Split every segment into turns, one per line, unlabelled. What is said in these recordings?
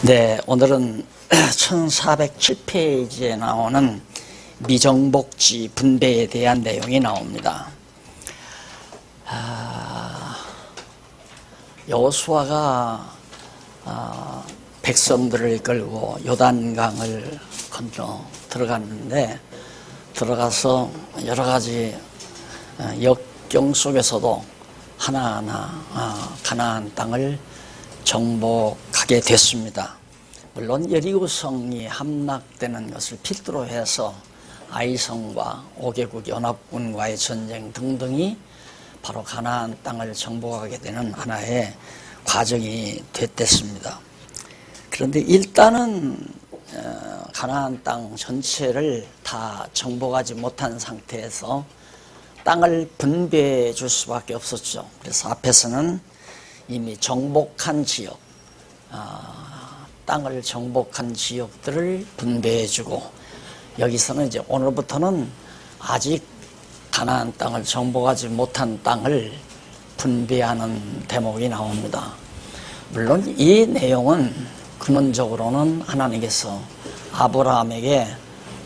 네, 오늘은 1407페이지에 나오는 미정복지 분배에 대한 내용이 나옵니다. 여호수아가 백성들을 이끌고 요단강을 건너 들어갔는데, 들어가서 여러 가지 역경 속에서도 하나하나 가나안 땅을 정복하게 됐습니다. 물론 여리고성이 함락되는 것을 필두로 해서 아이성과 5개국 연합군과의 전쟁 등등이 바로 가나안 땅을 정복하게 되는 하나의 과정이 됐습니다. 그런데 일단은 가나안 땅 전체를 다 정복하지 못한 상태에서 땅을 분배해 줄 수밖에 없었죠. 그래서 앞에서는 이미 정복한 지역, 땅을 정복한 지역들을 분배해주고, 여기서는 이제 오늘부터는 아직 가나안 땅을 정복하지 못한 땅을 분배하는 대목이 나옵니다. 물론 이 내용은 근원적으로는 하나님께서 아브라함에게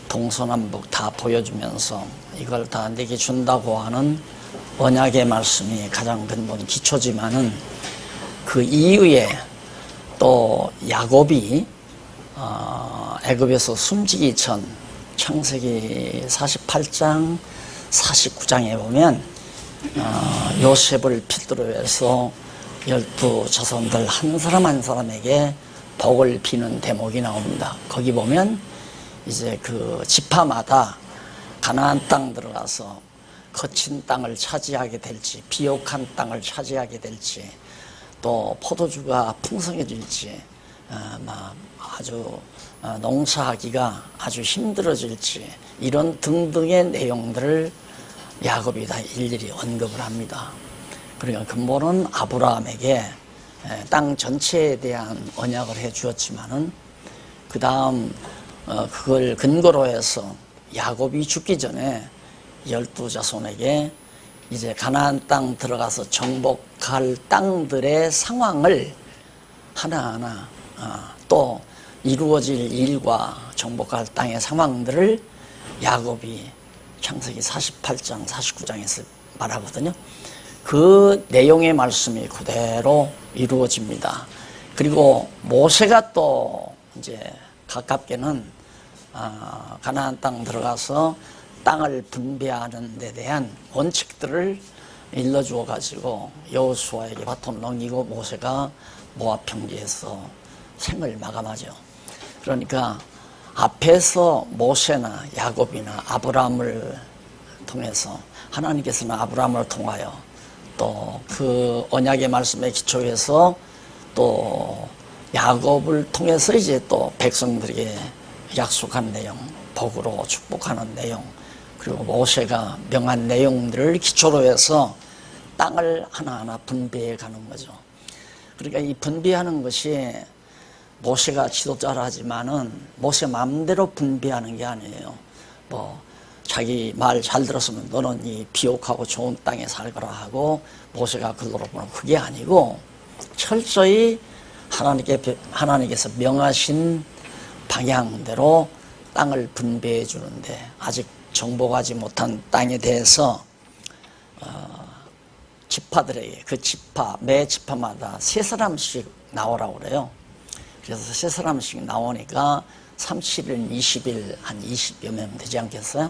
동서남북 다 보여주면서 이걸 다 내게 준다고 하는 언약의 말씀이 가장 근본 기초지만은, 그 이후에 또 야곱이 애굽에서 숨지기 전 창세기 48장 49장에 보면 요셉을 필두로 해서 12 자손들 한 사람 한 사람에게 복을 비는 대목이 나옵니다. 거기 보면 이제 그 지파마다 가나안 땅 들어가서 거친 땅을 차지하게 될지, 비옥한 땅을 차지하게 될지, 또 포도주가 풍성해질지, 아주 농사하기가 아주 힘들어질지, 이런 등등의 내용들을 야곱이 다 일일이 언급을 합니다. 그러니까 근본은 아브라함에게 땅 전체에 대한 언약을 해 주었지만은, 그 다음 그걸 근거로 해서 야곱이 죽기 전에 12 자손에게 이제 가나안 땅 들어가서 정복할 땅들의 상황을 하나하나 또 이루어질 일과 정복할 땅의 상황들을 야곱이 창세기 48장 49장에서 말하거든요. 그 내용의 말씀이 그대로 이루어집니다. 그리고 모세가 또 이제 가깝게는 가나안 땅 들어가서 땅을 분배하는 데 대한 원칙들을 일러주어 가지고 여호수아에게 바톤을 넘기고 모세가 모압 평지에서 생을 마감하죠. 그러니까 앞에서 모세나 야곱이나 아브라함을 통해서, 하나님께서는 아브라함을 통하여 또 그 언약의 말씀에 기초해서 또 야곱을 통해서 이제 또 백성들에게 약속한 내용, 복으로 축복하는 내용, 그리고 모세가 명한 내용들을 기초로 해서 땅을 하나하나 분배해 가는 거죠. 그러니까 이 분배하는 것이 모세가 지도자라 하지만은 모세 마음대로 분배하는 게 아니에요. 뭐 자기 말 잘 들었으면 너는 이 비옥하고 좋은 땅에 살거라 하고 모세가 글로로 보는, 그게 아니고 철저히 하나님께서 명하신 방향대로 땅을 분배해 주는데, 아직 정복하지 못한 땅에 대해서 지파들에게, 그 지파, 매 지파마다 3사람씩 나오라고 그래요. 그래서 3사람씩 나오니까 37일, 20일, 한 20여 명 되지 않겠어요?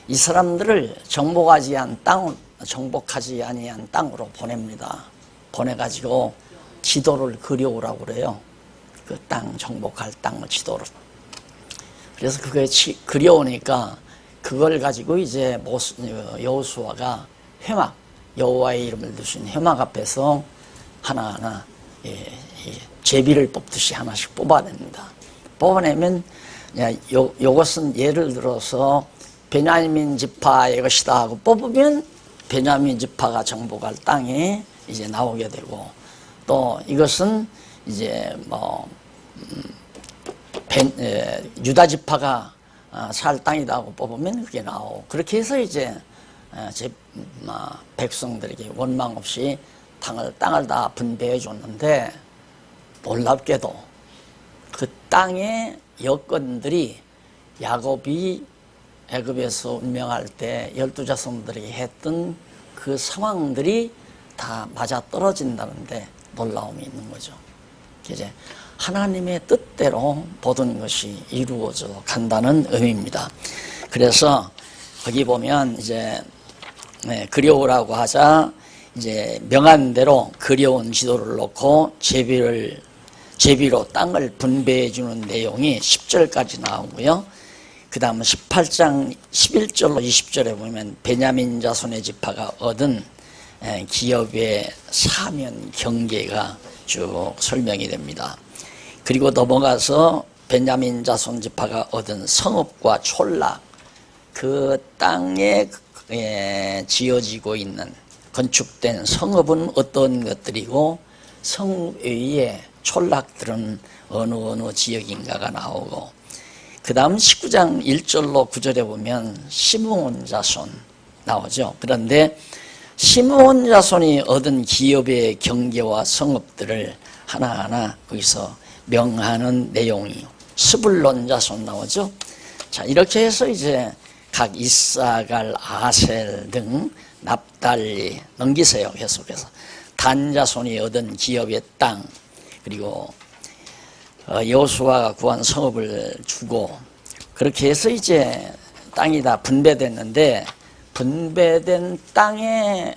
이 사람들을 정복하지 아니한 땅으로 보냅니다. 보내가지고 지도를 그려오라고 그래요. 그 땅, 정복할 땅 지도를. 그래서 그게 그려오니까 그걸 가지고 이제 여호수아가 회막, 여호와의 이름을 두신 회막 앞에서 하나하나 제비를 뽑듯이 하나씩 뽑아냅니다. 뽑아내면 요것은 예를 들어서 베냐민 지파의 것이다 하고 뽑으면 베냐민 지파가 정복할 땅이 이제 나오게 되고, 또 이것은 이제 유다 지파가 살 땅이다 하고 뽑으면 그게 나오고, 그렇게 해서 이제 백성들에게 원망 없이 땅을 다 분배해 줬는데, 놀랍게도 그 땅의 여건들이 야곱이 애굽에서 운명할 때 12자손들에게 했던 그 상황들이 다 맞아 떨어진다는데 놀라움이 있는 거죠. 이제 하나님의 뜻대로 모든 것이 이루어져 간다는 의미입니다. 그래서 거기 보면 이제 그려오라고 하자 이제 명한 대로 그려온 지도를 놓고 제비로 땅을 분배해 주는 내용이 10절까지 나오고요. 그 다음 18장 11절로 20절에 보면 베냐민 자손의 지파가 얻은 기업의 사면 경계가 쭉 설명이 됩니다. 그리고 넘어가서 베냐민 자손 지파가 얻은 성읍과 촌락, 그 땅에 지어지고 있는 건축된 성읍은 어떤 것들이고 성읍 외에 촌락들은 어느 지역인가가 나오고, 그 다음 19장 1절로 9절에 보면 시므온 자손 나오죠. 그런데 시므온 자손이 얻은 기업의 경계와 성읍들을 하나하나 거기서 명하는 내용이 스불론 자손 나오죠. 자, 이렇게 해서 이제 각 이사갈, 아셀 등 납달리 넘기세요. 계속해서 단 자손이 얻은 기업의 땅, 그리고 여호수아가 구한 성읍을 주고, 그렇게 해서 이제 땅이 다 분배됐는데, 분배된 땅의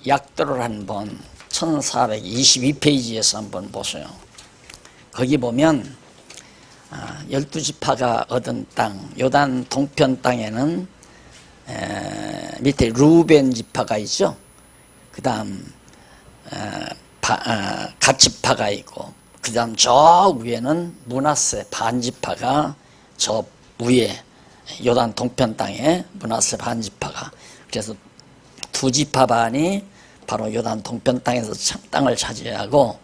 약도를 한번 1422페이지에서 한번 보세요. 거기 보면 12지파가 얻은 땅, 요단 동편 땅에는 밑에 루벤 지파가 있죠. 그 다음 갓지파가 있고, 그 다음 저 위에는 므낫세 반지파가 저 위에 요단 동편 땅에 므낫세 반지파가, 그래서 두 지파 반이 바로 요단 동편 땅에서 땅을 차지하고,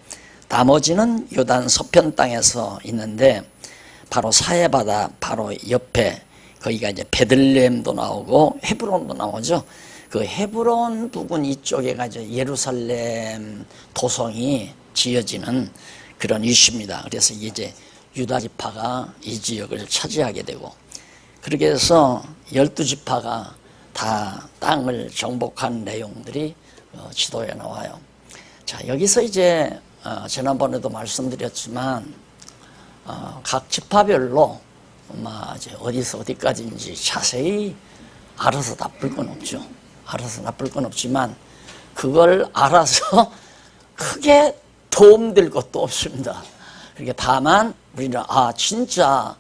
나머지는 요단 서편 땅에서 있는데 바로 사해바다 바로 옆에 거기가 이제 베들레헴도 나오고 헤브론도 나오죠. 그 헤브론 부근 이쪽에가 이제 예루살렘 도성이 지어지는 그런 이슈입니다. 그래서 이제 유다 지파가 이 지역을 차지하게 되고, 그렇게 해서 12지파가 다 땅을 정복한 내용들이 지도에 나와요. 자, 여기서 이제 지난번에도 말씀드렸지만 각 지파별로 이제 어디서 어디까지인지 자세히 알아서 나쁠 건 없죠. 알아서 나쁠 건 없지만 그걸 알아서 크게 도움될 것도 없습니다. 그러니까 다만 우리는 진짜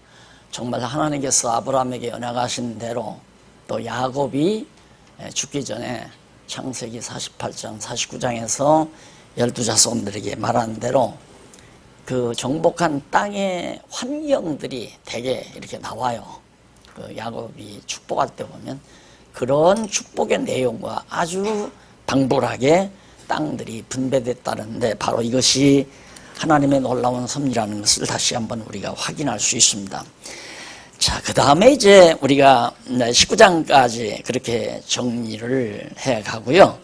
정말 하나님께서 아브라함에게 연약하신 대로 또 야곱이 죽기 전에 창세기 48장 49장에서 12자손들에게 말한 대로 그 정복한 땅의 환경들이 되게 이렇게 나와요. 그 야곱이 축복할 때 보면 그런 축복의 내용과 아주 방불하게 땅들이 분배됐다는데, 바로 이것이 하나님의 놀라운 섭리라는 것을 다시 한번 우리가 확인할 수 있습니다. 자, 그 다음에 이제 우리가 19장까지 그렇게 정리를 해 가고요.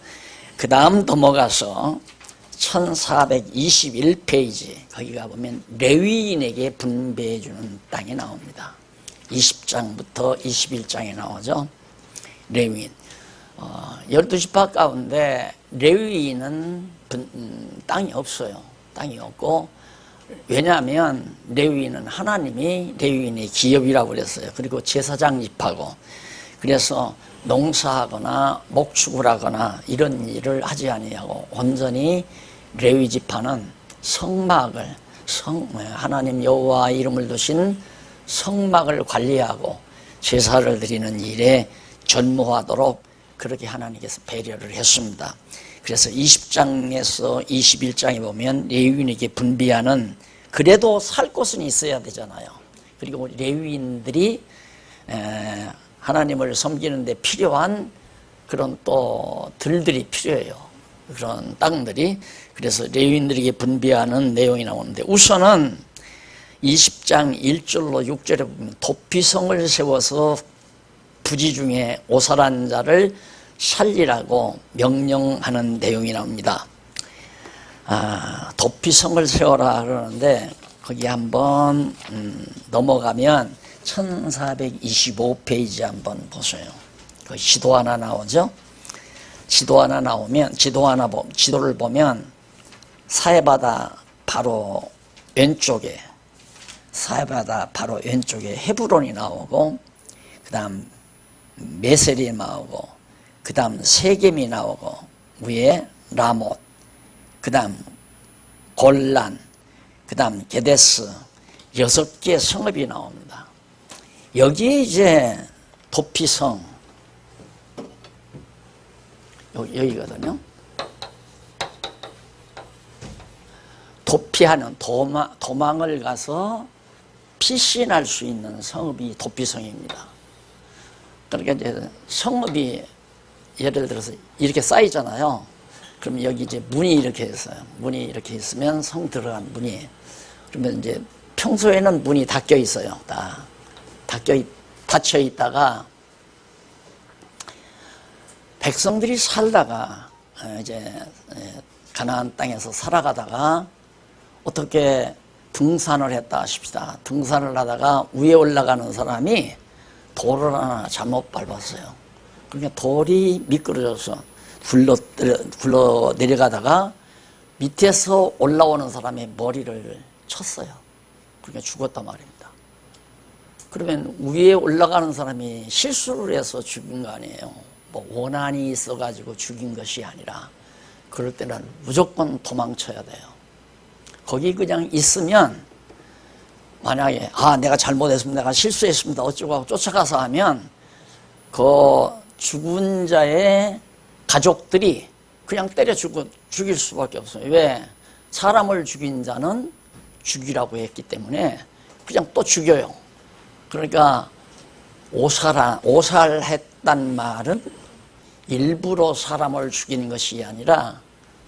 그 다음 넘어가서 1421페이지 거기가 보면 레위인에게 분배해 주는 땅이 나옵니다. 20장부터 21장에 나오죠. 레위인 12지파 가운데 레위인은 땅이 없어요. 땅이 없고, 왜냐하면 레위인은 하나님이 레위인의 기업이라고 그랬어요. 그리고 제사장 지파고, 그래서 농사하거나 목축을 하거나 이런 일을 하지 아니하고 온전히 레위 지파는 성막을 하나님 여호와 이름을 두신 성막을 관리하고 제사를 드리는 일에 전무하도록 그렇게 하나님께서 배려를 했습니다. 그래서 20장에서 21장에 보면 레위인에게 분비하는, 그래도 살 곳은 있어야 되잖아요. 그리고 레위인들이 하나님을 섬기는 데 필요한 그런 또 들들이 필요해요. 그런 땅들이. 그래서 레위인들에게 분비하는 내용이 나오는데, 우선은 20장 1절로 6절에 보면 도피성을 세워서 부지 중에 오살한 자를 살리라고 명령하는 내용이 나옵니다. 도피성을 세워라 그러는데 거기 한번 넘어가면 1425페이지 한번 보세요. 그 지도 하나 나오죠. 지도 하나 나오면 지도를 보면 사해바다 바로 왼쪽에 헤브론이 나오고, 그 다음 메셀이 나오고, 그 다음 세겜이 나오고, 위에 라못, 그 다음 골란, 그 다음 게데스, 6개 성읍이 나옵니다. 여기에 이제 도피성, 여기거든요. 도피하는, 도망을 가서 피신할 수 있는 성읍이 도피성입니다. 그러니까 이제 성읍이 예를 들어서 이렇게 쌓이잖아요. 그러면 여기 이제 문이 이렇게 있어요. 문이 이렇게 있으면 성 들어간 문이. 그러면 이제 평소에는 문이 닫혀 있어요. 닫혀 있다가 백성들이 살다가 이제 가나안 땅에서 살아가다가 어떻게 등산을 했다 하십시다. 등산을 하다가 위에 올라가는 사람이 돌을 하나 잘못 밟았어요. 그러니까 돌이 미끄러져서 굴러 내려가다가 밑에서 올라오는 사람의 머리를 쳤어요. 그러니까 죽었단 말입니다. 그러면 위에 올라가는 사람이 실수를 해서 죽은 거 아니에요. 뭐 원한이 있어가지고 죽인 것이 아니라, 그럴 때는 무조건 도망쳐야 돼요. 거기 그냥 있으면, 만약에 내가 잘못했습니다, 내가 실수했습니다, 어쩌고 하고 쫓아가서 하면 그 죽은 자의 가족들이 그냥 때려 죽일 수밖에 없어요. 왜? 사람을 죽인 자는 죽이라고 했기 때문에 그냥 또 죽여요. 그러니까 오살했단 말은 일부러 사람을 죽이는 것이 아니라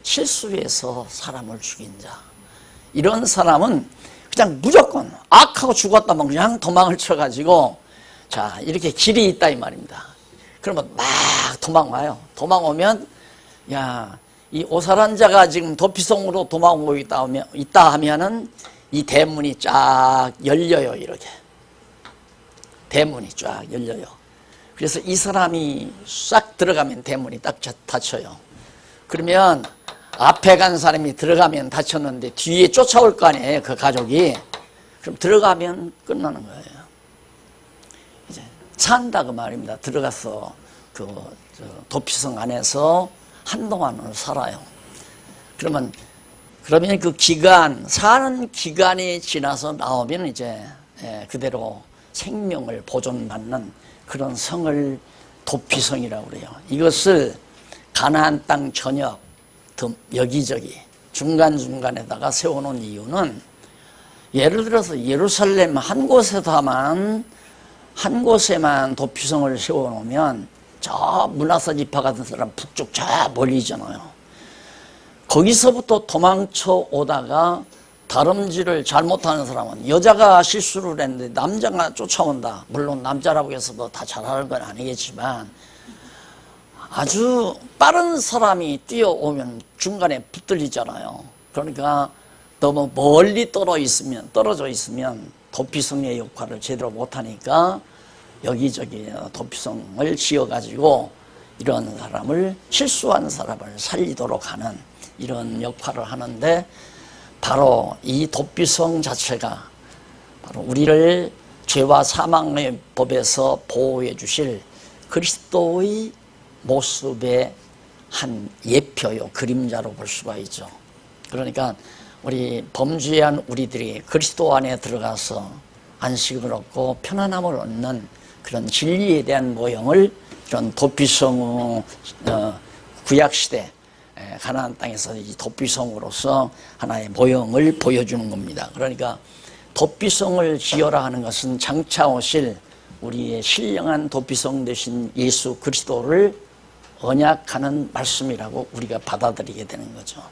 실수해서 사람을 죽인 자. 이런 사람은 그냥 무조건 악하고 죽었다면 그냥 도망을 쳐가지고, 자, 이렇게 길이 있다 이 말입니다. 그러면 막 도망와요. 도망오면, 야, 이 오살한 자가 지금 도피성으로 도망오고 있다 하면은 이 대문이 쫙 열려요. 이렇게 대문이 쫙 열려요. 그래서 이 사람이 싹 들어가면 대문이 딱 닫혀요. 그러면 앞에 간 사람이 들어가면 닫혔는데 뒤에 쫓아올 거 아니에요, 그 가족이. 그럼 들어가면 끝나는 거예요. 이제 산다 그 말입니다. 들어가서 그 도피성 안에서 한동안을 살아요. 그러면 그 기간, 사는 기간이 지나서 나오면 이제 그대로 생명을 보존받는 그런 성을 도피성이라고 그래요. 이것을 가나안 땅 전역 여기저기 중간중간에다가 세워놓은 이유는, 예를 들어서 예루살렘 한 곳에만 도피성을 세워놓으면 저 문하사 지파 같은 사람 북쪽 저 멀리 있잖아요. 거기서부터 도망쳐 오다가 다름질을 잘못하는 사람은, 여자가 실수를 했는데 남자가 쫓아온다. 물론 남자라고 해서 뭐 다 잘하는 건 아니겠지만 아주 빠른 사람이 뛰어오면 중간에 붙들리잖아요. 그러니까 너무 멀리 떨어져 있으면 도피성의 역할을 제대로 못하니까 여기저기 도피성을 지어가지고 이런 사람을, 실수한 사람을 살리도록 하는 이런 역할을 하는데, 바로 이 도피성 자체가 바로 우리를 죄와 사망의 법에서 보호해 주실 그리스도의 모습의 한 예표요, 그림자로 볼 수가 있죠. 그러니까 우리 범죄한 우리들이 그리스도 안에 들어가서 안식을 얻고 편안함을 얻는 그런 진리에 대한 모형을 이런 도피성, 구약시대 가나안 땅에서 이 도피성으로서 하나의 모형을 보여주는 겁니다. 그러니까 도피성을 지어라 하는 것은 장차 오실 우리의 신령한 도피성 되신 예수 그리스도를 언약하는 말씀이라고 우리가 받아들이게 되는 거죠.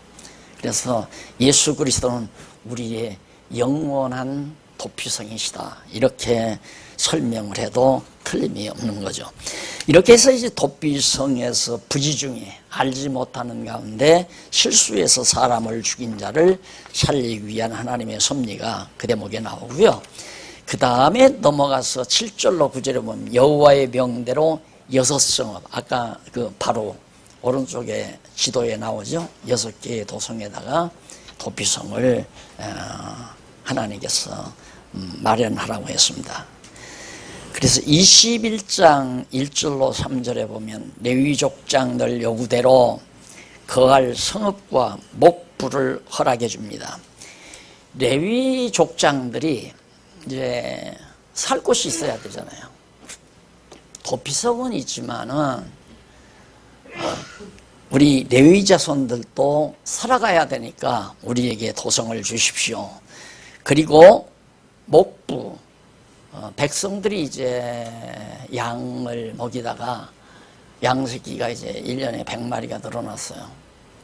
그래서 예수 그리스도는 우리의 영원한 도피성이시다. 이렇게 설명을 해도 틀림이 없는 거죠. 이렇게 해서 이제 도피성에서 부지 중에 알지 못하는 가운데 실수해서 사람을 죽인 자를 살리기 위한 하나님의 섭리가 그 대목에 나오고요. 그 다음에 넘어가서 7절로 9절에 보면 여호와의 명대로 6성읍, 아까 그 바로 오른쪽에 지도에 나오죠. 6개의 도성에다가 도피성을 하나님께서 마련하라고 했습니다. 그래서 21장 1절로 3절에 보면 레위 족장들 요구대로 거할 성읍과 목부를 허락해 줍니다. 레위 족장들이 이제 살 곳이 있어야 되잖아요. 도피성은 있지만은 우리 레위 자손들도 살아가야 되니까 우리에게 도성을 주십시오. 그리고 목부, 백성들이 이제 양을 먹이다가 양새끼가 이제 1년에 100마리가 늘어났어요.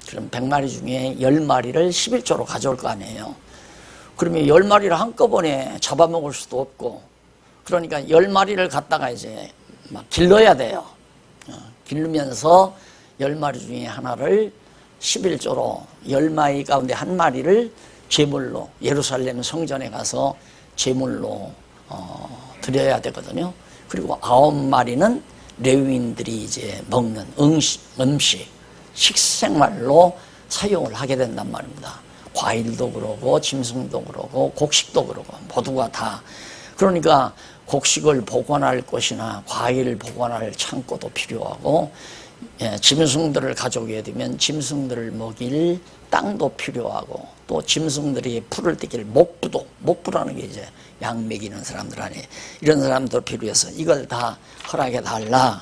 그럼 100마리 중에 10마리를 11조로 가져올 거 아니에요. 그러면 10마리를 한꺼번에 잡아먹을 수도 없고, 그러니까 10마리를 갖다가 이제 막 길러야 돼요. 기르면서 10마리 중에 하나를 11조로 10마리 가운데 한 마리를 제물로 예루살렘 성전에 가서 제물로 드려야 되거든요. 그리고 9마리는 레위인들이 이제 먹는 음식, 식생활로 사용을 하게 된단 말입니다. 과일도 그러고 짐승도 그러고 곡식도 그러고 모두가 다. 그러니까 곡식을 보관할 곳이나 과일을 보관할 창고도 필요하고, 짐승들을 가져오게 되면 짐승들을 먹일 땅도 필요하고, 또 짐승들이 풀을 떼길 목부라는 게 이제 양 먹이는 사람들 아니에요. 이런 사람도 필요해서 이걸 다 허락해 달라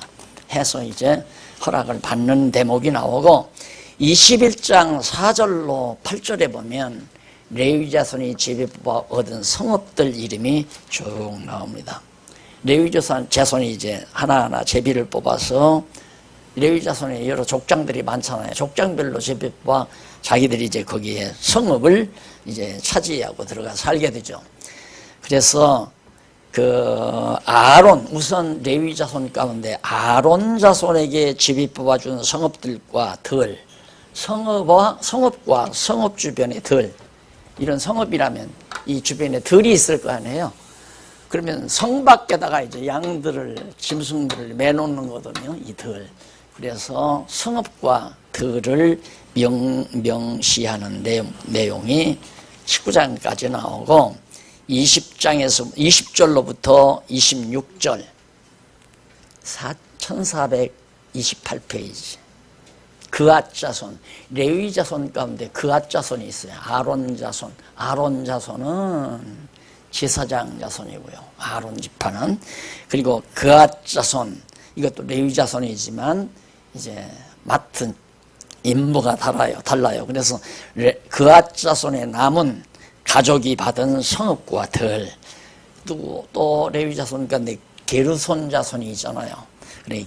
해서 이제 허락을 받는 대목이 나오고, 21장 4절로 8절에 보면 레위 자손이 제비 뽑아 얻은 성읍들 이름이 쭉 나옵니다. 레위 자손이 이제 하나하나 제비를 뽑아서, 레위 자손에 여러 족장들이 많잖아요. 족장별로 제비 뽑아 자기들이 이제 거기에 성읍을 이제 차지하고 들어가 살게 되죠. 그래서 우선 레위 자손 가운데 아론 자손에게 제비 뽑아준 성읍들과 들, 성읍과 성읍 주변의 들, 이런 성읍이라면 이 주변에 들이 있을 거 아니에요. 그러면 성 밖에다가 이제 양들을, 짐승들을 매놓는 거거든요, 이 들. 그래서 성읍과 들을 명시하는 내용이 19장까지 나오고, 20절로부터 26절, 1428페이지. 그앗 자손, 레위 자손 가운데 그앗 자손이 있어요. 아론 자손은 제사장 자손이고요. 아론 지파는. 그리고 그앗 자손, 이것도 레위 자손이지만 이제 맡은 임무가 달라요. 그래서 그앗 자손의 남은 가족이 받은 성읍과 들, 또 레위 자손 가운데 게르손 자손이 있잖아요.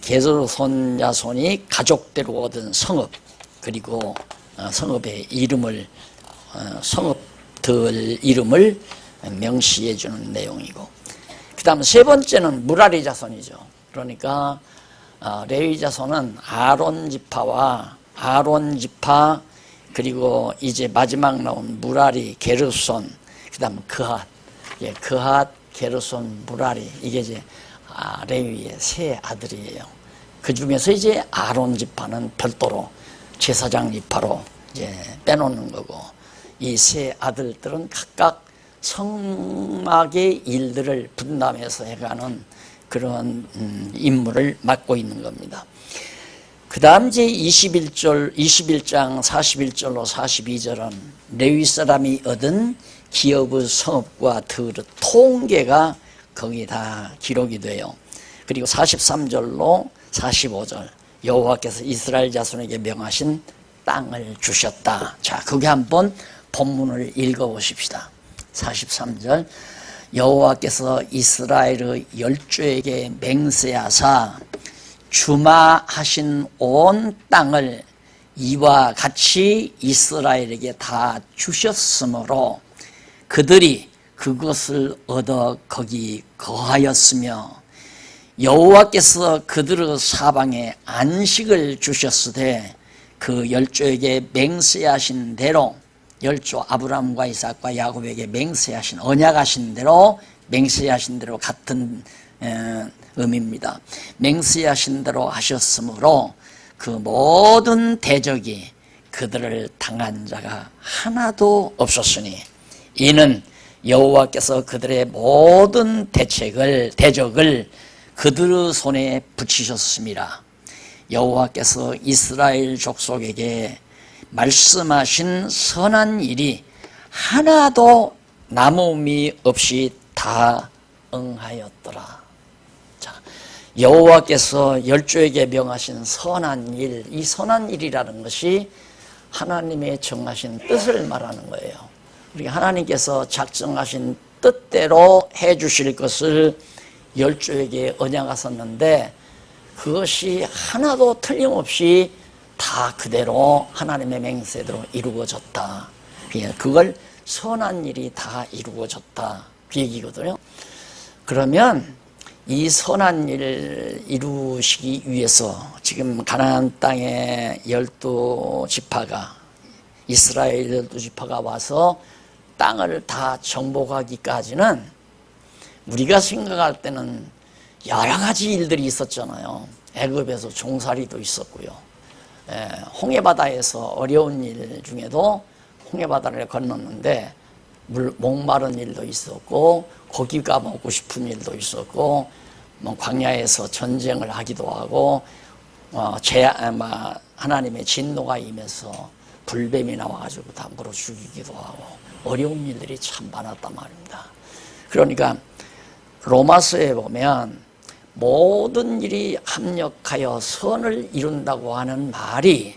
게르손 자손이 가족대로 얻은 성읍, 그리고 성읍의 이름을, 성읍들 이름을 명시해 주는 내용이고, 그 다음 세 번째는 무라리 자손이죠. 그러니까 레위 자손은 아론 지파, 그리고 이제 마지막 나온 무라리, 게르손, 그 다음 그앗, 게르손, 무라리, 이게 이제 레위의 세 아들이에요. 그 중에서 이제 아론 지파는 별도로 제사장 지파로 이제 빼놓는 거고, 이 세 아들들은 각각 성막의 일들을 분담해서 해가는 그런 임무를 맡고 있는 겁니다. 그 다음 이제 21장 41절로 42절은 레위 사람이 얻은 기업의 성읍과 들의 통계가 거기 다 기록이 돼요. 그리고 43절로 45절, 여호와께서 이스라엘 자손에게 명하신 땅을 주셨다. 자, 거기 한번 본문을 읽어보십시다. 43절, 여호와께서 이스라엘의 열조에게 맹세하사 주마하신 온 땅을 이와 같이 이스라엘에게 다 주셨으므로 그들이 그것을 얻어 거기 거하였으며 여호와께서 그들의 사방에 안식을 주셨으되 그 열조에게 맹세하신 대로 열조 아브라함과 이삭과 야곱에게 맹세하신 언약하신 대로 맹세하신 대로 같은 의미입니다. 맹세하신 대로 하셨으므로 그 모든 대적이 그들을 당한 자가 하나도 없었으니 이는 여호와께서 그들의 모든 대적을 그들의 손에 붙이셨습니다. 여호와께서 이스라엘 족속에게 말씀하신 선한 일이 하나도 남음이 없이 다 응하였더라. 자, 여호와께서 열조에게 명하신 선한 일, 이 선한 일이라는 것이 하나님의 정하신 뜻을 말하는 거예요. 우리가 하나님께서 작정하신 뜻대로 해 주실 것을 열조에게 언약하셨는데 그것이 하나도 틀림없이 다 그대로 하나님의 맹세대로 이루어졌다. 그걸 선한 일이 다 이루어졌다. 그 얘기거든요. 그러면 이 선한 일을 이루시기 위해서 지금 가나안 땅에 12지파가 이스라엘 12지파가 와서 땅을 다 정복하기까지는 우리가 생각할 때는 여러 가지 일들이 있었잖아요. 애굽에서 종살이도 있었고요. 홍해바다에서 어려운 일 중에도 홍해바다를 건넜는데 목마른 일도 있었고 고기가 먹고 싶은 일도 있었고 광야에서 전쟁을 하기도 하고 하나님의 진노가 임해서 불뱀이 나와가지고 다 물어 죽이기도 하고 어려운 일들이 참 많았단 말입니다. 그러니까 로마서에 보면 모든 일이 합력하여 선을 이룬다고 하는 말이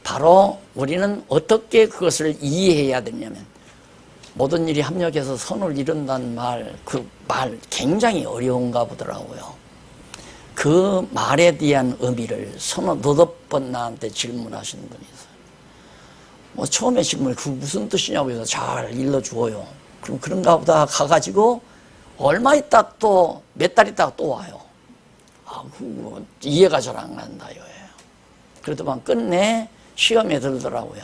바로 우리는 어떻게 그것을 이해해야 되냐면 모든 일이 합력해서 선을 이룬다는 말, 그 말 굉장히 어려운가 보더라고요. 그 말에 대한 의미를 서너 번 나한테 질문하시는 분이 있어요. 처음에 질문을 그 무슨 뜻이냐고 해서 잘 일러주어요. 그럼 그런가 보다 가가지고 얼마 있다 또 몇 달 있다가 또 와요. 이해가 잘 안 간다 이거예요. 그러더만 끝내 시험에 들더라고요.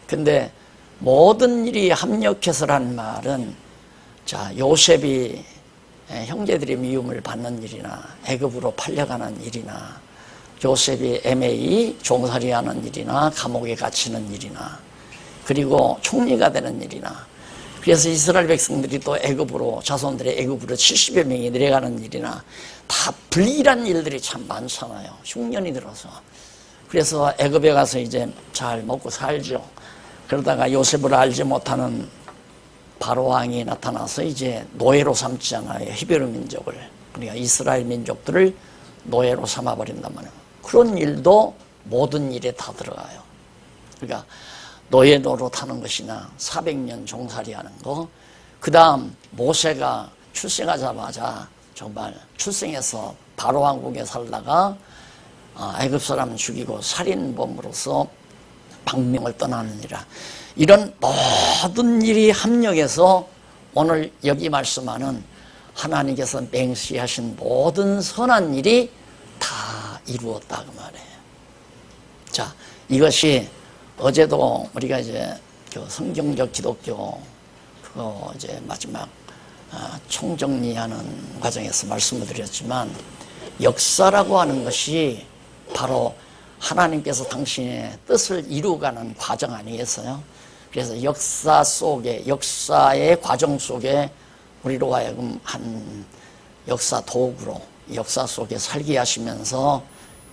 근데 모든 일이 합력해서라는 말은 자 요셉이 형제들의 미움을 받는 일이나 애굽으로 팔려가는 일이나 요셉이 MA 종살이하는 일이나 감옥에 갇히는 일이나 그리고 총리가 되는 일이나 그래서 이스라엘 백성들이 또 애굽으로 자손들의 애굽으로 70여 명이 내려가는 일이나 다 불일한 일들이 참 많잖아요. 흉년이 들어서. 그래서 애굽에 가서 이제 잘 먹고 살죠. 그러다가 요셉을 알지 못하는 바로 왕이 나타나서 이제 노예로 삼잖아요. 히브리 민족을. 그러니까 이스라엘 민족들을 노예로 삼아버린단 말이에요. 그런 일도 모든 일에 다 들어가요. 그러니까 노예 노릇하는 것이나 400년 종살이하는 거, 그 다음 모세가 출생하자마자 정말 출생해서 바로 왕국에 살다가 애굽 사람 죽이고 살인범으로서 방명을 떠나느니라. 이런 모든 일이 합력해서 오늘 여기 말씀하는 하나님께서 맹세하신 모든 선한 일이 다 이루었다 그 말이에요. 자, 이것이 어제도 우리가 이제 그 성경적 기독교 그거 이제 마지막 총정리하는 과정에서 말씀을 드렸지만 역사라고 하는 것이 바로 하나님께서 당신의 뜻을 이루어가는 과정 아니겠어요? 그래서 역사 속에 역사의 과정 속에 우리로 하여금 한 역사 도구로 역사 속에 살게 하시면서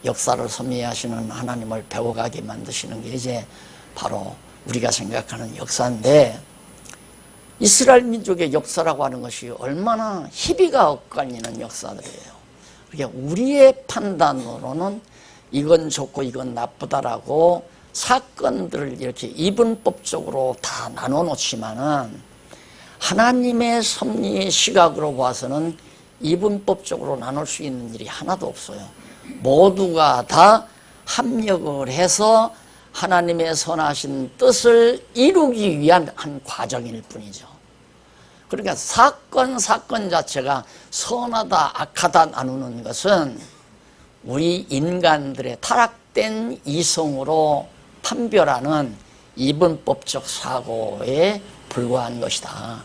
역사를 섭리하시는 하나님을 배워가게 만드시는 게 이제 바로 우리가 생각하는 역사인데 이스라엘 민족의 역사라고 하는 것이 얼마나 희비가 엇갈리는 역사들이에요. 그러니까 우리의 판단으로는 이건 좋고 이건 나쁘다라고 사건들을 이렇게 이분법적으로 다 나눠 놓지만은 하나님의 섭리의 시각으로 봐서는 이분법적으로 나눌 수 있는 일이 하나도 없어요. 모두가 다 합력을 해서 하나님의 선하신 뜻을 이루기 위한 한 과정일 뿐이죠. 그러니까 사건 자체가 선하다 악하다 나누는 것은 우리 인간들의 타락된 이성으로 판별하는 이분법적 사고에 불과한 것이다.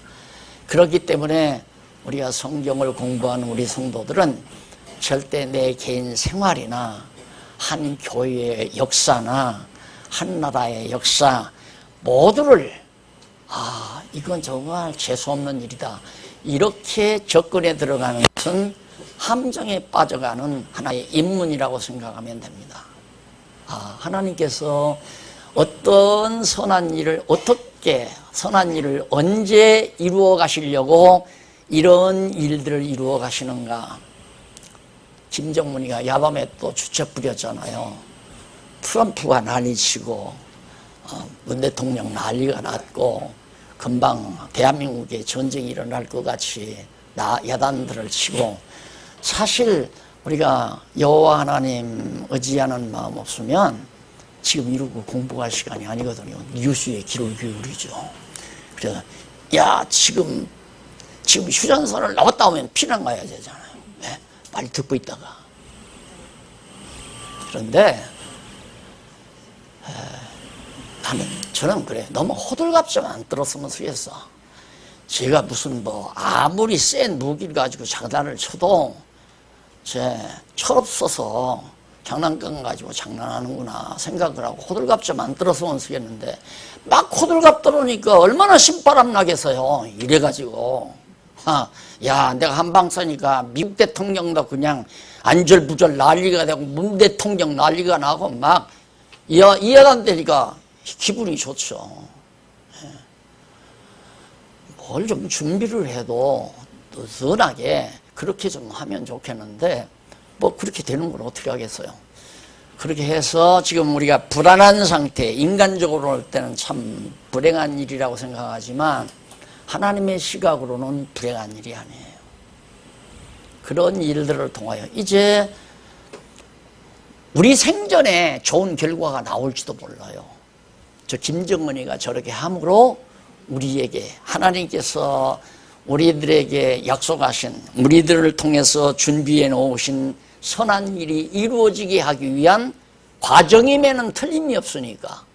그렇기 때문에 우리가 성경을 공부하는 우리 성도들은 절대 내 개인 생활이나 한 교회의 역사나 한 나라의 역사 모두를 이건 정말 재수없는 일이다 이렇게 접근에 들어가는 것은 함정에 빠져가는 하나의 인문이라고 생각하면 됩니다. 하나님께서 어떤 선한 일을 어떻게 선한 일을 언제 이루어 가시려고 이런 일들을 이루어 가시는가. 김정문이가 야밤에 또 주책 부렸잖아요. 트럼프가 난리치고 문 대통령 난리가 났고 금방 대한민국에 전쟁이 일어날 것 같이 야단들을 치고, 사실 우리가 여호와 하나님 의지하는 마음 없으면 지금 이러고 공부할 시간이 아니거든요. 뉴스에 귀를 기울이죠. 그래서 지금 휴전선을 나왔다 오면 피난 가야 되잖아요. 네? 빨리 듣고 있다가. 그런데 저는 그래, 너무 호들갑 좀 안 들었으면 좋겠어. 제가 무슨 아무리 센 무기를 가지고 장난을 쳐도 철없어서 장난감 가지고 장난하는구나 생각을 하고 호들갑 좀 안 들었으면 좋겠는데, 막 호들갑 들으니까 얼마나 신바람 나겠어요. 이래가지고 내가 한방 쏘니까 미국 대통령도 그냥 안절부절 난리가 되고 문 대통령 난리가 나고 막 이해가 안 되니까 기분이 좋죠. 뭘 좀 준비를 해도 느슨하게 그렇게 좀 하면 좋겠는데 그렇게 되는 걸 어떻게 하겠어요. 그렇게 해서 지금 우리가 불안한 상태, 인간적으로 볼 때는 참 불행한 일이라고 생각하지만 하나님의 시각으로는 불행한 일이 아니에요. 그런 일들을 통하여 이제 우리 생전에 좋은 결과가 나올지도 몰라요. 저 김정은이가 저렇게 함으로 우리에게 하나님께서 우리들에게 약속하신, 우리들을 통해서 준비해 놓으신 선한 일이 이루어지게 하기 위한 과정임에는 틀림이 없으니까.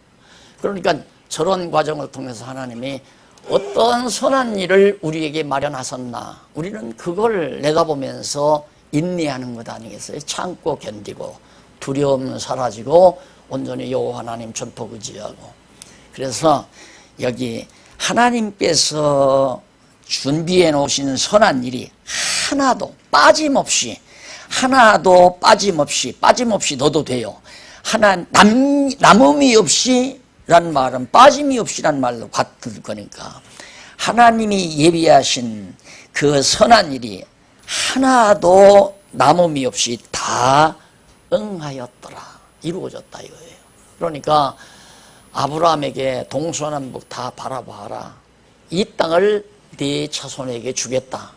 그러니까 저런 과정을 통해서 하나님이 어떤 선한 일을 우리에게 마련하셨나, 우리는 그걸 내다보면서 인내하는 것 아니겠어요? 참고 견디고 두려움 사라지고 온전히 여호와 하나님 전폭 의지하고. 그래서 여기 하나님께서 준비해 놓으신 선한 일이 하나도 빠짐없이 넣어도 돼요. 남음이 없이 라는 말은 빠짐이 없이란 말로 같을 거니까, 하나님이 예비하신 그 선한 일이 하나도 남음이 없이 다 응하였더라, 이루어졌다 이거예요. 그러니까 아브라함에게 동서남북 다 바라봐라, 이 땅을 네 자손에게 주겠다.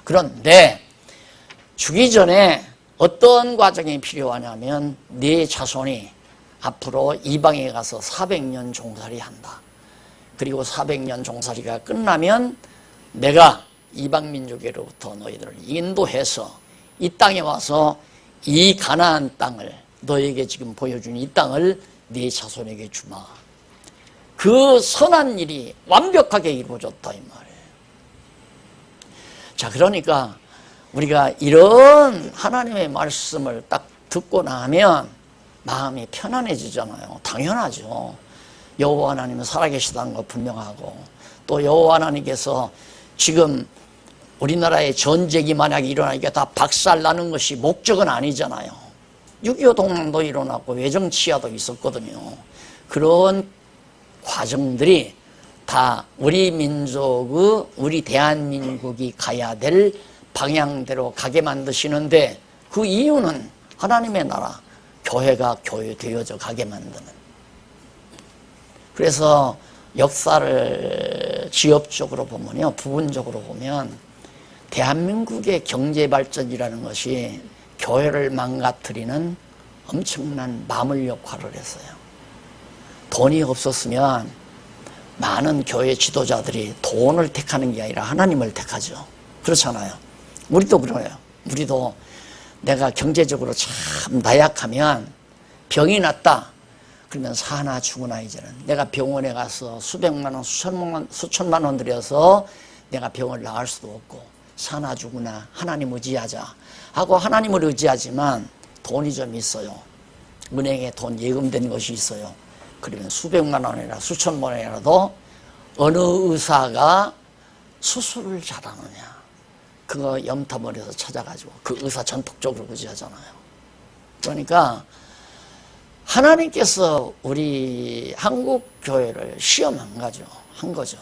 그런데 주기 전에 어떤 과정이 필요하냐면 네 자손이 앞으로 이방에 가서 400년 종살이 한다. 그리고 400년 종살이가 끝나면 내가 이방 민족으로부터 너희들을 인도해서 이 땅에 와서 이 가나안 땅을, 너에게 지금 보여준 이 땅을 네 자손에게 주마. 그 선한 일이 완벽하게 이루어졌다 이 말이에요. 자, 그러니까 우리가 이런 하나님의 말씀을 딱 듣고 나면 마음이 편안해지잖아요. 당연하죠. 여호와 하나님은 살아계시다는 거 분명하고, 또 여호와 하나님께서 지금 우리나라에 전쟁이 만약에 일어나니까 다 박살나는 것이 목적은 아니잖아요. 6.25 동맹도 일어났고 외정치하도 있었거든요. 그런 과정들이 다 우리 민족의, 우리 대한민국이 가야 될 방향대로 가게 만드시는데, 그 이유는 하나님의 나라, 교회가 교회되어져 가게 만드는. 그래서 역사를 지역적으로 보면요, 부분적으로 보면 대한민국의 경제 발전이라는 것이 교회를 망가뜨리는 엄청난 마물 역할을 했어요. 돈이 없었으면 많은 교회 지도자들이 돈을 택하는 게 아니라 하나님을 택하죠. 그렇잖아요. 우리도 그래요. 우리도 내가 경제적으로 참 나약하면 병이 났다. 그러면 사나 죽으나 이제는 내가 병원에 가서 수백만 원, 수천만 원 들여서 내가 병을 나을 수도 없고 사나 죽으나 하나님 의지하자 하고 하나님을 의지하지만 돈이 좀 있어요. 은행에 돈 예금된 것이 있어요. 그러면 수백만 원이나 수천만 원이라도 어느 의사가 수술을 잘하느냐 그거 염탐을 해서 찾아가지고 그 의사 전폭적으로 의지하잖아요. 그러니까 하나님께서 우리 한국 교회를 시험한 거죠.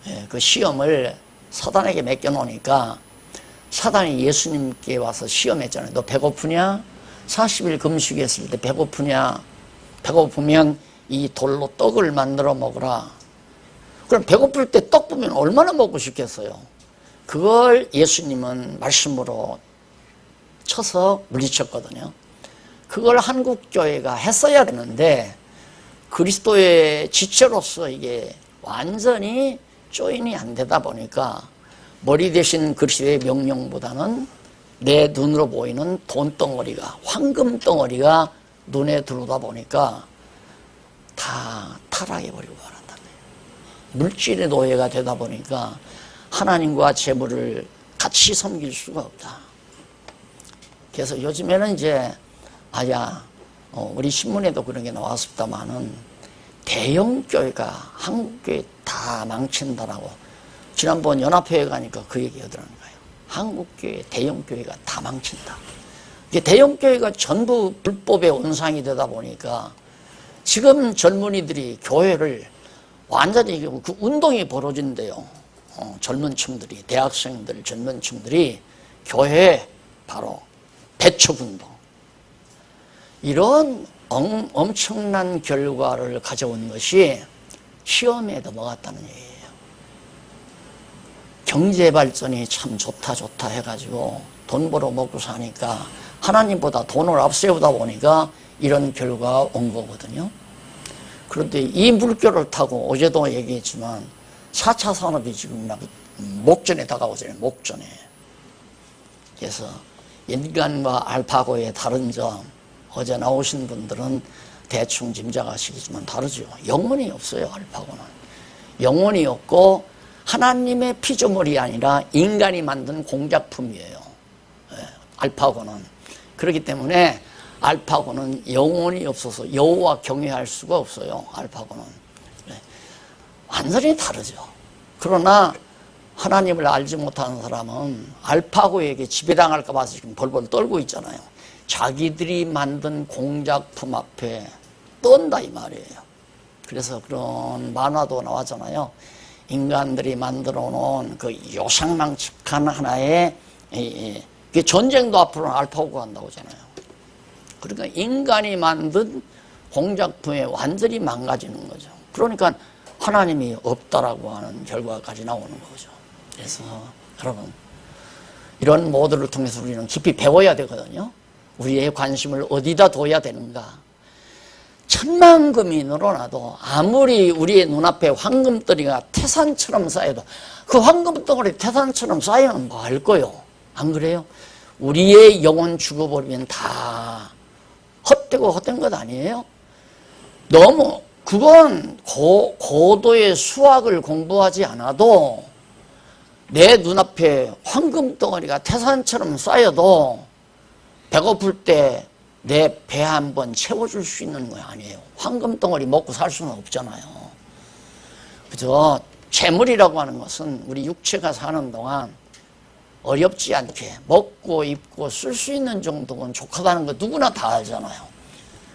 예, 그 시험을 사단에게 맡겨놓으니까 사단이 예수님께 와서 시험했잖아요. 너 배고프냐? 40일 금식했을 때 배고프냐? 배고프면 이 돌로 떡을 만들어 먹으라. 그럼 배고플 때 떡 보면 얼마나 먹고 싶겠어요. 그걸 예수님은 말씀으로 쳐서 물리쳤거든요. 그걸 한국교회가 했어야 되는데 그리스도의 지체로서 이게 완전히 조인이 안 되다 보니까 머리 대신 그리스도의 명령보다는 내 눈으로 보이는 돈덩어리가 황금덩어리가 눈에 들어오다 보니까 다 타락해버리고 말한다는 거예요. 물질의 노예가 되다 보니까 하나님과 재물을 같이 섬길 수가 없다. 그래서 요즘에는 이제 우리 신문에도 그런 게 나왔습니다만은 대형교회가 한국교회 다 망친다라고 지난번 연합회에 가니까 그 얘기 하더라는 거예요. 한국교회 대형교회가 다 망친다. 이게 대형교회가 전부 불법의 온상이 되다 보니까 지금 젊은이들이 교회를 완전히 그 운동이 벌어진대요. 젊은 층들이 대학생들 젊은 층들이 교회에 바로 배척운동 이런 엄청난 결과를 가져온 것이 시험에 넘어갔다는 얘기예요. 경제 발전이 참 좋다 해가지고 돈 벌어 먹고 사니까 하나님보다 돈을 앞세우다 보니까 이런 결과가 온 거거든요. 그런데 이 물결을 타고 어제도 얘기했지만 4차 산업이 지금 막 목전에 다가오잖아요. 목전에. 그래서 인간과 알파고의 다른 점 어제 나오신 분들은 대충 짐작하시겠지만 다르죠. 영혼이 없어요. 알파고는. 영혼이 없고 하나님의 피조물이 아니라 인간이 만든 공작품이에요. 알파고는. 그렇기 때문에 알파고는 영혼이 없어서 여호와 경외할 수가 없어요. 알파고는. 완전히 다르죠. 그러나 하나님을 알지 못하는 사람은 알파고에게 지배당할까 봐서 지금 벌벌 떨고 있잖아요. 자기들이 만든 공작품 앞에 떤다 이 말이에요. 그래서 그런 만화도 나왔잖아요. 인간들이 만들어 놓은 그 요상망측한 하나의 전쟁도 앞으로는 알파고가 한다고 하잖아요. 그러니까 인간이 만든 공작품에 완전히 망가지는 거죠. 그러니까 하나님이 없다라고 하는 결과까지 나오는 거죠. 그래서 여러분 이런 모델을 통해서 우리는 깊이 배워야 되거든요. 우리의 관심을 어디다 둬야 되는가. 천만금이 늘어나도 아무리 우리의 눈앞에 황금덩어리가 태산처럼 쌓여도 그 황금덩어리 태산처럼 쌓이면 뭐 할 거요? 안 그래요? 우리의 영혼 죽어버리면 다 헛되고 헛된 것 아니에요? 너무 그건 고도의 수학을 공부하지 않아도 내 눈앞에 황금덩어리가 태산처럼 쌓여도 배고플 때 내 배 한 번 채워줄 수 있는 거 아니에요. 황금덩어리 먹고 살 수는 없잖아요. 그죠? 재물이라고 하는 것은 우리 육체가 사는 동안 어렵지 않게 먹고 입고 쓸 수 있는 정도는 족하다는 거 누구나 다 알잖아요.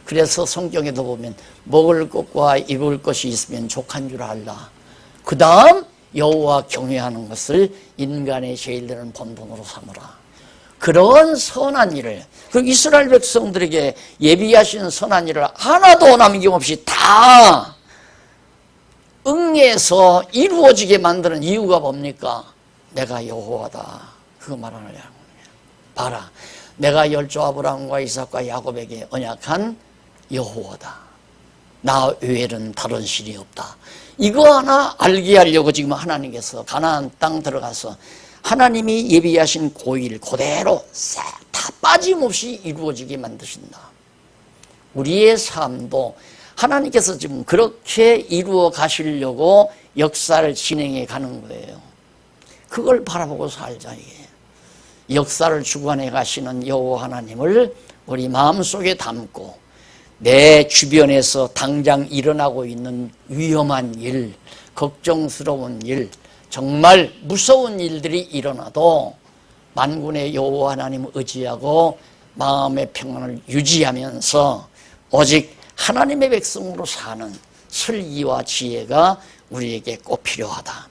그래서 성경에도 보면 먹을 것과 입을 것이 있으면 족한 줄 알라. 그 다음 여호와 경외하는 것을 인간의 제일 되는 본분으로 삼으라. 그런 선한 일을 그 이스라엘 백성들에게 예비하신 선한 일을 하나도 남김없이 다 응해서 이루어지게 만드는 이유가 뭡니까? 내가 여호와다. 그거 말하는 거야. 봐라. 내가 열조 아브라함과 이삭과 야곱에게 언약한 여호와다. 나 외에는 다른 신이 없다. 이거 하나 알게 하려고 지금 하나님께서 가나안 땅 들어가서 하나님이 예비하신 고일 그대로 다 빠짐없이 이루어지게 만드신다. 우리의 삶도 하나님께서 지금 그렇게 이루어 가시려고 역사를 진행해 가는 거예요. 그걸 바라보고 살자. 이게 역사를 주관해 가시는 여호와 하나님을 우리 마음속에 담고 내 주변에서 당장 일어나고 있는 위험한 일, 걱정스러운 일, 정말 무서운 일들이 일어나도 만군의 여호와 하나님을 의지하고 마음의 평안을 유지하면서 오직 하나님의 백성으로 사는 슬기와 지혜가 우리에게 꼭 필요하다.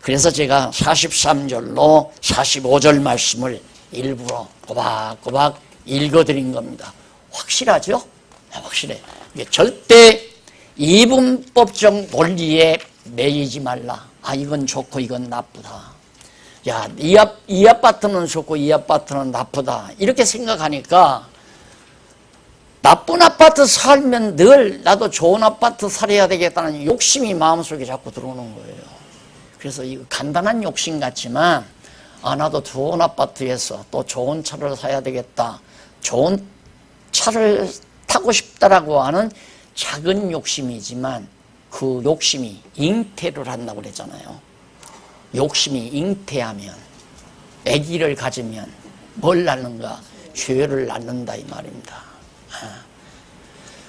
그래서 제가 43절로 45절 말씀을 일부러 꼬박꼬박 읽어드린 겁니다. 확실하죠? 네, 확실해. 이게 절대 이분법적 논리에 매이지 말라. 아, 이건 좋고 이건 나쁘다. 야, 이 아파트는 좋고 이 아파트는 나쁘다. 이렇게 생각하니까 나쁜 아파트 살면 늘 나도 좋은 아파트 살아야 되겠다는 욕심이 마음속에 자꾸 들어오는 거예요. 그래서 이거 간단한 욕심 같지만 아, 나도 좋은 아파트에서 또 좋은 차를 사야 되겠다. 좋은 차를 타고 싶다라고 하는 작은 욕심이지만 그 욕심이 잉태를 한다고 그랬잖아요. 욕심이 잉태하면 아기를 가지면 뭘 낳는가? 죄를 낳는다 이 말입니다.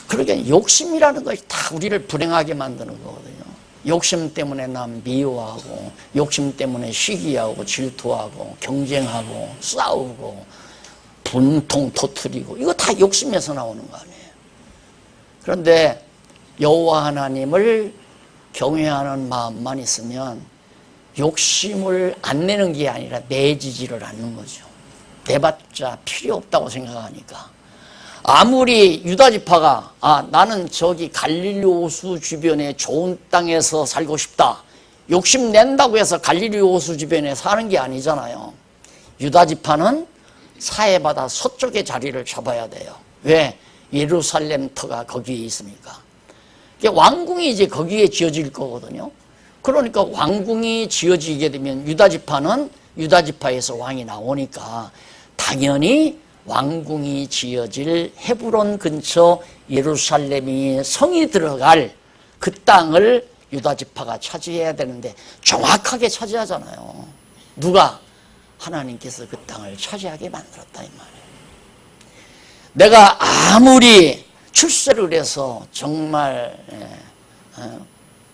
그러니까 욕심이라는 것이 다 우리를 불행하게 만드는 거거든요. 욕심 때문에 남 미워하고 욕심 때문에 시기하고 질투하고 경쟁하고 싸우고 분통 터뜨리고 이거 다 욕심에서 나오는 거 아니에요. 그런데 여호와 하나님을 경외하는 마음만 있으면 욕심을 안 내는 게 아니라 내지지를 않는 거죠. 내봤자 필요 없다고 생각하니까. 아무리 유다지파가 나는 저기 갈릴리 호수 주변에 좋은 땅에서 살고 싶다. 욕심 낸다고 해서 갈릴리 호수 주변에 사는 게 아니잖아요. 유다지파는 사해바다 서쪽에 자리를 잡아야 돼요. 왜? 예루살렘 터가 거기에 있으니까. 왕궁이 이제 거기에 지어질 거거든요. 그러니까 왕궁이 지어지게 되면 유다지파는 유다지파에서 왕이 나오니까 당연히 왕궁이 지어질 헤브론 근처 예루살렘이 성이 들어갈 그 땅을 유다지파가 차지해야 되는데 정확하게 차지하잖아요. 누가? 하나님께서 그 땅을 차지하게 만들었다 이 말이에요. 내가 아무리 출세를 해서 정말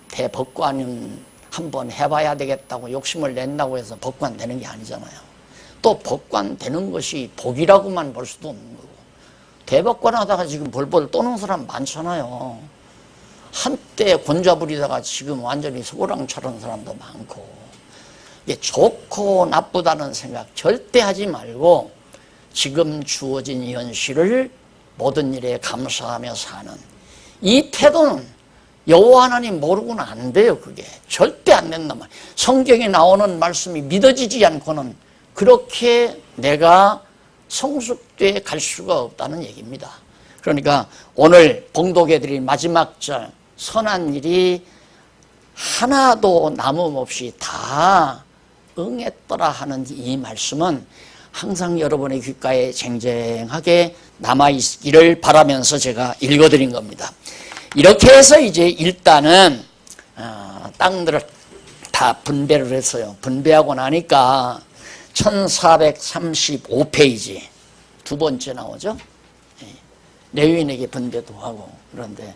대법관은 한번 해봐야 되겠다고 욕심을 낸다고 해서 법관 되는 게 아니잖아요. 또 법관 되는 것이 복이라고만 볼 수도 없는 거고 대법관 하다가 지금 벌벌 떠는 사람 많잖아요. 한때 곤자 부리다가 지금 완전히 소랑처럼 사람도 많고 이게 좋고 나쁘다는 생각 절대 하지 말고 지금 주어진 현실을 모든 일에 감사하며 사는 이 태도는 여호와 하나님 모르고는 안 돼요. 그게 절대 안 된단 말이에요. 성경에 나오는 말씀이 믿어지지 않고는 그렇게 내가 성숙돼 갈 수가 없다는 얘기입니다. 그러니까 오늘 봉독해 드린 마지막 절 선한 일이 하나도 남음없이 다 응했더라 하는 이 말씀은 항상 여러분의 귓가에 쟁쟁하게 남아있기를 바라면서 제가 읽어드린 겁니다. 이렇게 해서 이제 일단은 땅들을 다 분배를 했어요. 분배하고 나니까 1435페이지 두 번째 나오죠. 레위인에게 분배도 하고 그런데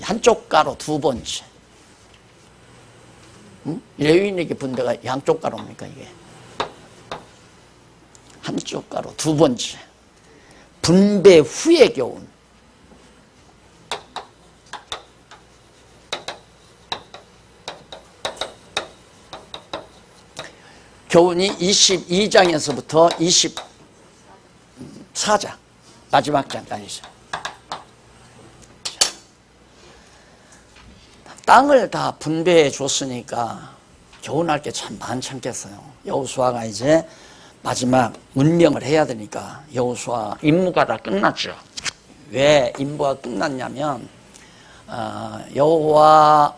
한쪽 가로 두 번째 레위인에게 분배가 양쪽 가로입니까 이게? 한쪽 가로 두 번째 분배 후의 교훈. 교훈이 22장에서부터 24장 마지막 장까지죠. 땅을 다 분배해 줬으니까 교훈할 게 참 많지 않겠어요. 여호수아가 이제 마지막 운명을 해야 되니까 여호수아 임무가 다 끝났죠. 왜 임무가 끝났냐면 여호와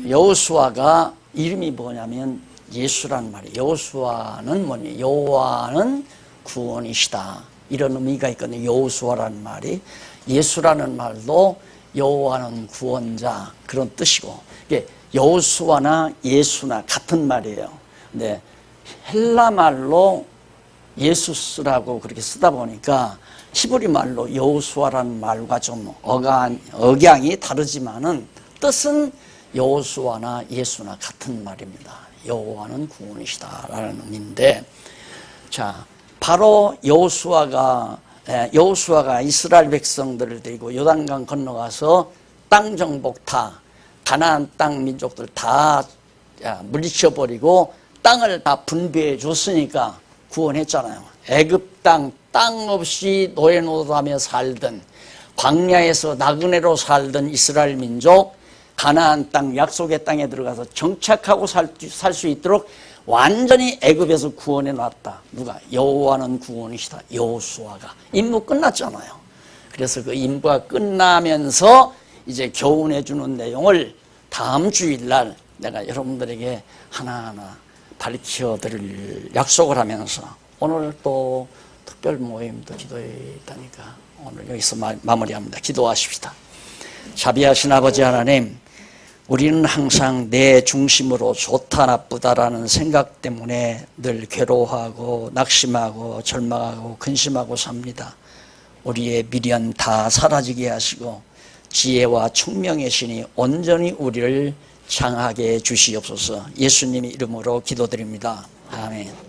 여호수아가 이름이 뭐냐면 예수라는 말이에요. 여호수아는 뭐니? 여호와는 구원이시다. 이런 의미가 있거든요. 여호수아라는 말이. 예수라는 말도 여호와는 구원자 그런 뜻이고, 이게 여호수아나 예수나 같은 말이에요. 근데 헬라 말로 예수스라고 그렇게 쓰다 보니까 히브리 말로 여호수아라는 말과 좀 억양이 다르지만은 뜻은 여호수아나 예수나 같은 말입니다. 여호와는 구원이시다라는 의미인데, 자, 바로 여호수아가 이스라엘 백성들을 데리고 요단강 건너가서 땅 정복타, 가나안 땅 민족들 다 물리쳐버리고 땅을 다 분배해 줬으니까 구원했잖아요. 애굽 땅 없이 노예 노릇하며 살던, 광야에서 나그네로 살던 이스라엘 민족, 가나안 땅 약속의 땅에 들어가서 정착하고 살 수 있도록 완전히 애굽에서 구원해 놨다. 누가? 여호와는 구원이시다. 여호수아가. 임무 끝났잖아요. 그래서 그 임무가 끝나면서 이제 교훈해 주는 내용을 다음 주일날 내가 여러분들에게 하나하나 가르쳐 드릴 약속을 하면서, 오늘 또 특별 모임도 기도해 있다니까 오늘 여기서 마무리합니다. 기도하십시다. 자비하신 아버지 하나님, 우리는 항상 내 중심으로 좋다 나쁘다라는 생각 때문에 늘 괴로워하고 낙심하고 절망하고 근심하고 삽니다. 우리의 미련 다 사라지게 하시고 지혜와 총명의 신이 온전히 우리를 장하게 해 주시옵소서. 예수님의 이름으로 기도드립니다. 아멘.